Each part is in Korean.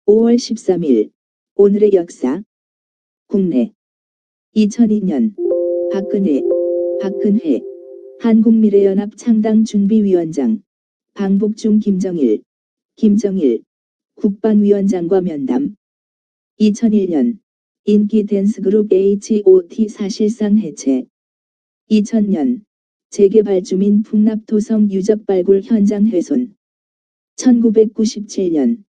5월 13일 오늘의 역사 국내 2002년 박근혜 한국미래연합 창당준비위원장 방북중 김정일 국방위원장과 면담 2001년 인기 댄스그룹 H.O.T 사실상 해체 2000년 재개발 주민 풍납토성 유적 발굴 현장 훼손 1997년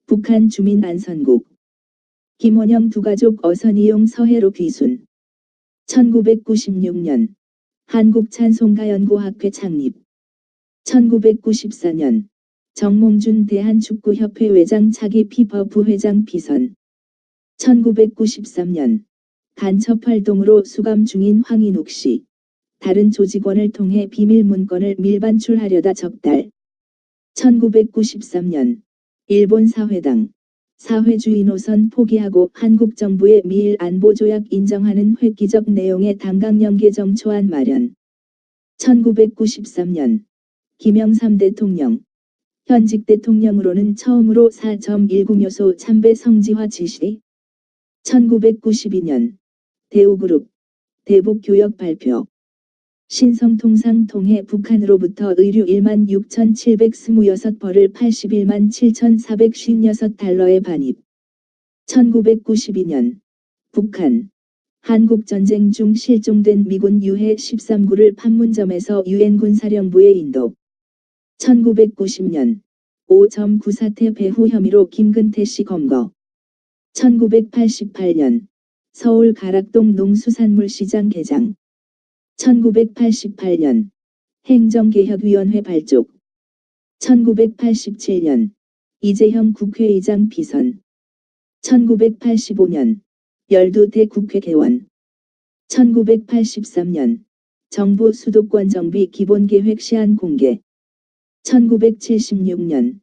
북한 주민 안선국 김원영 두 가족 어선이용 서해로 귀순 1996년 한국찬송가연구학회 창립 1994년 정몽준 대한축구협회 회장 차기 피파 부회장 비선 1993년 간첩활동으로 수감 중인 황인욱 씨 다른 조직원을 통해 비밀 문건을 밀반출하려다 적달 1993년 일본 사회당 사회주의 노선 포기하고 한국 정부의 미일 안보조약 인정하는 획기적 내용의 당강령 개정 초안 마련 1993년 김영삼 대통령 현직 대통령으로는 처음으로 4.19요소 참배 성지화 지시 1992년 대우그룹 대북교역 발표 신성통상 통해 북한으로부터 의류 16,726벌을 81만 7,456달러에 반입 1992년 북한 한국전쟁 중 실종된 미군 유해 13구를 판문점에서 유엔 군사령부에 인도 1990년 5.9 사태 배후 혐의로 김근태 씨 검거 1988년 서울 가락동 농수산물시장 개장 1988년 행정개혁위원회 발족 1987년 이재형 국회의장 비선 1985년 12대 국회 개원 1983년 정부 수도권 정비 기본계획 시안 공개 1976년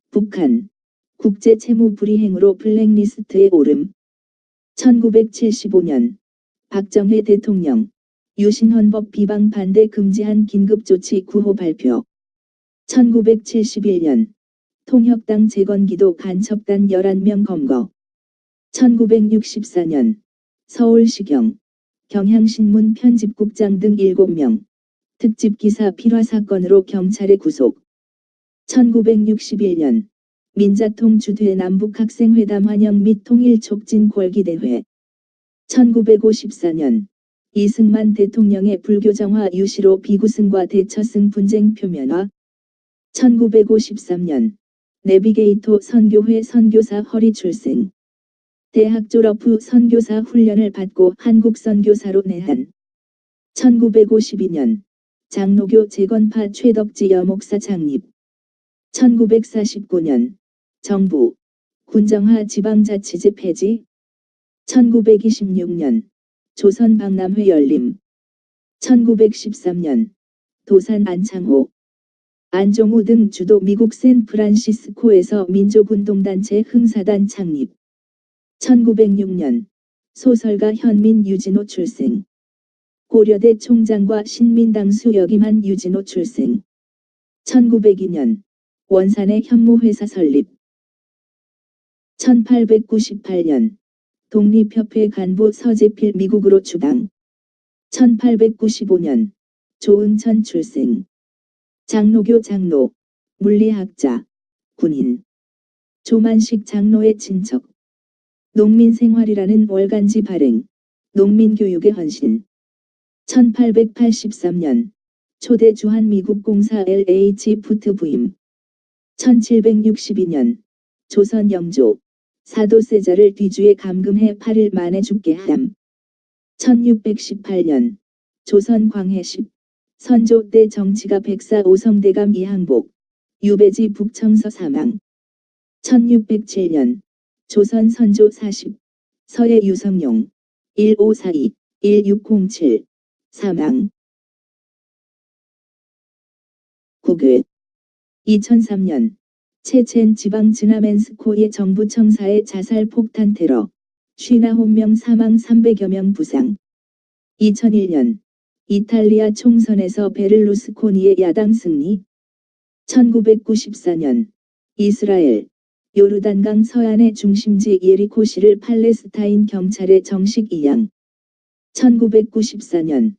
북한 국제채무 불이행으로 블랙리스트에 오름 1975년 박정희 대통령 유신헌법 비방 반대 금지한 긴급조치 9호 발표 1971년 통협당 재건기도 간첩단 11명 검거 1964년 서울시경 경향신문 편집국장 등 7명 특집기사 필화 사건으로 경찰에 구속 1961년 민자통 주최 남북학생회담 환영 및 통일 촉진 골기대회 1954년 이승만 대통령의 불교정화 유시로 비구승과 대처승 분쟁 표면화 1953년 내비게이터 선교회 선교사 허리 출생 대학 졸업 후 선교사 훈련을 받고 한국 선교사로 내한 1952년 장로교 재건파 최덕지 여목사 창립 1949년 정부 군정화 지방자치제 폐지 1926년 조선 박람회 열림 1913년 도산 안창호 안종우 등 주도 미국 샌프란시스코에서 민족운동단체 흥사단 창립 1906년 소설가 현민 유진호 출생 고려대 총장과 신민당수 역임한 유진호 출생 1902년 원산의 현무회사 설립 1898년 독립협회 간부 서재필 미국으로 추방 1895년 조응천 출생 장로교 장로 물리학자 군인 조만식 장로의 친척 농민생활이라는 월간지 발행 농민교육의 헌신 1883년 초대 주한미국 공사 LH 푸트 부임 1762년 조선 영조 사도세자를 뒤주에 감금해 8일 만에 죽게 함 1618년 조선 광해십 선조 때 정치가 백사 오성대감 이항복 유배지 북청서 사망 1607년 조선 선조 40 서해 유성룡 1542-1607 사망 국외 2003년 체첸 지방 즈나멘스코의 정부 청사의 자살 폭탄 테러 쉬나혼명 사망 300여 명 부상 2001년 이탈리아 총선에서 베를루스코니의 야당 승리 1994년 이스라엘 요르단강 서안의 중심지 예리코시를 팔레스타인 경찰에 정식 이양. 1994년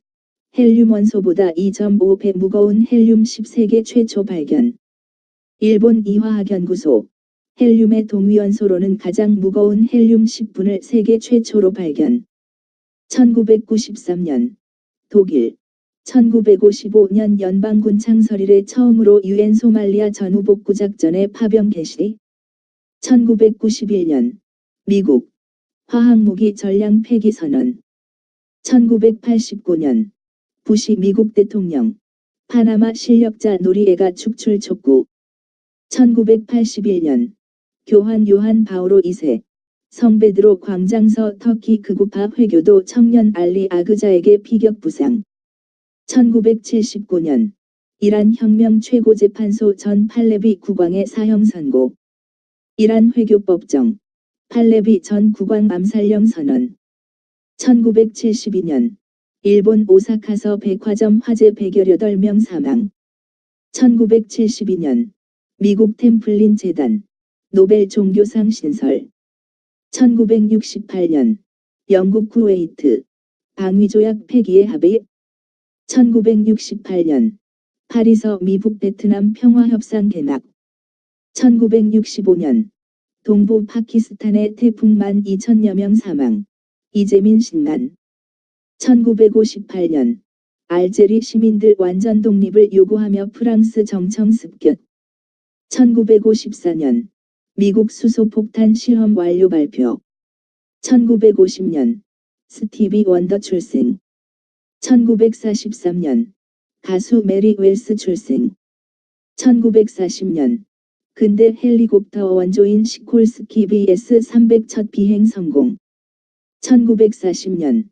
헬륨 원소보다 2.5배 무거운 헬륨-10 세계 최초 발견. 일본 이화학연구소 헬륨의 동위원소로는 가장 무거운 헬륨-10분을 세계 최초로 발견. 1993년 독일 1955년 연방군 창설 이래 처음으로 유엔 소말리아 전후 복구 작전에 파병 개시. 1991년 미국 화학무기 전량 폐기 선언. 1989년 부시 미국 대통령 파나마 실력자 노리에가 축출 촉구. 1981년 교황 요한 바오로 2세 성베드로 광장서 터키 극우파 회교도 청년 알리 아그자에게 피격 부상. 1979년 이란 혁명 최고재판소 전 팔레비 국왕의 사형 선고. 이란 회교법정 팔레비 전 국왕 암살령 선언. 1972년 일본 오사카서 백화점 화재 118명 사망. 1972년 미국 템플린 재단 노벨 종교상 신설. 1968년 영국 쿠웨이트 방위조약 폐기에 합의. 1968년 파리서 미국 베트남 평화협상 개막. 1965년 동부 파키스탄의 태풍 12,000여 명 사망. 이재민 신만. 1958년 알제리 시민들 완전 독립을 요구하며 프랑스 정청 습격. 1954년 미국 수소폭탄 실험 완료 발표. 1950년 스티비 원더 출생. 1943년 가수 메리 웰스 출생. 1940년 근대 헬리콥터 원조인 시콜스키 BS-300 첫 비행 성공. 1940년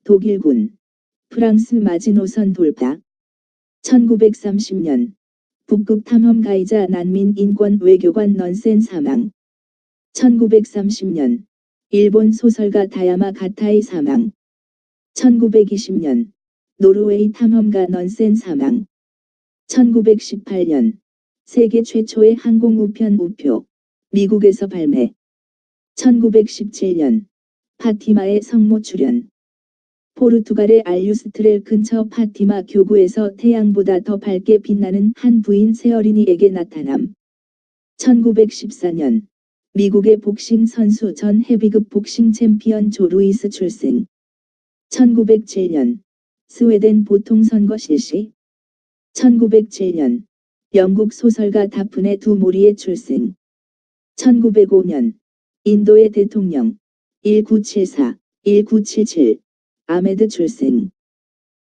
독일군 프랑스 마지노선 돌파. 1930년 북극 탐험가이자 난민 인권 외교관 넌센 사망. 1930년 일본 소설가 다야마 가타이 사망. 1920년 노르웨이 탐험가 넌센 사망. 1918년 세계 최초의 항공 우편 우표 미국에서 발매. 1917년 파티마의 성모 출현. 포르투갈의 알유스트렐 근처 파티마 교구에서 태양보다 더 밝게 빛나는 한 부인 새어린이에게 나타남. 1914년 미국의 복싱 선수 전 헤비급 복싱 챔피언 조 루이스 출생. 1907년 스웨덴 보통선거 실시. 1907년 영국 소설가 다프네 두 모리의 출생. 1905년 인도의 대통령 1974-1977 아메드 출생.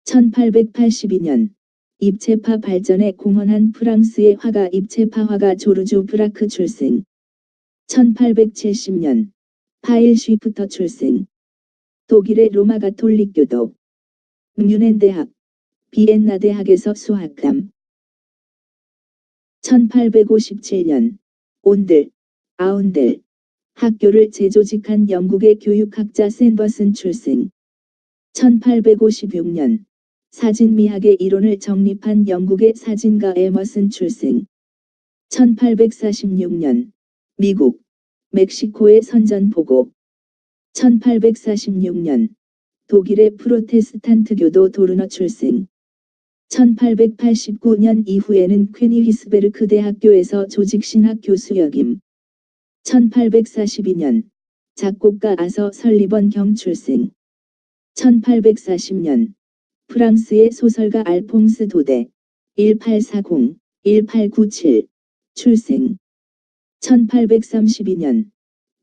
1882년 입체파 발전에 공헌한 프랑스의 화가 입체파 화가 조르주 브라크 출생. 1870년 파일 쉬프터 출생. 독일의 로마 가톨릭교도. 뮌헨 대학 비엔나 대학에서 수학감. 1857년 온들 아운델 학교를 재조직한 영국의 교육학자 샌버슨 출생. 1856년 사진미학의 이론을 정립한 영국의 사진가 에머슨 출생. 1846년 미국 멕시코의 선전포고. 1846년 독일의 프로테스탄트 교도 도르너 출생. 1889년 이후에는 퀘니히스베르크 대학교에서 조직신학 교수 역임. 1842년 작곡가 아서 설리번 경 출생. 1840년 프랑스의 소설가 알퐁스 도데 1840-1897 출생. 1832년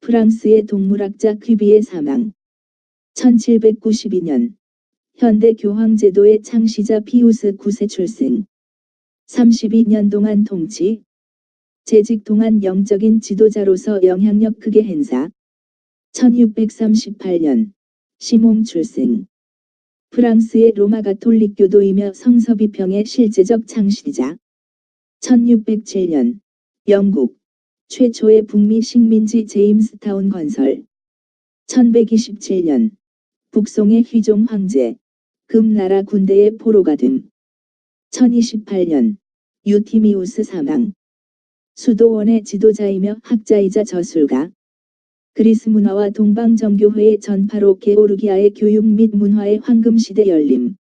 프랑스의 동물학자 퀴비의 사망. 1792년 현대 교황제도의 창시자 피우스 9세 출생. 32년 동안 통치. 재직 동안 영적인 지도자로서 영향력 크게 행사. 1638년 시몽 출생. 프랑스의 로마 가톨릭 교도이며 성서비평의 실제적 창시자. 1607년 영국 최초의 북미 식민지 제임스타운 건설. 1127년 북송의 휘종 황제 금나라 군대의 포로가 됨. 1028년 유티미우스 사망. 수도원의 지도자이며 학자이자 저술가. 그리스 문화와 동방정교회의 전파로 게오르기아의 교육 및 문화의 황금시대 열림.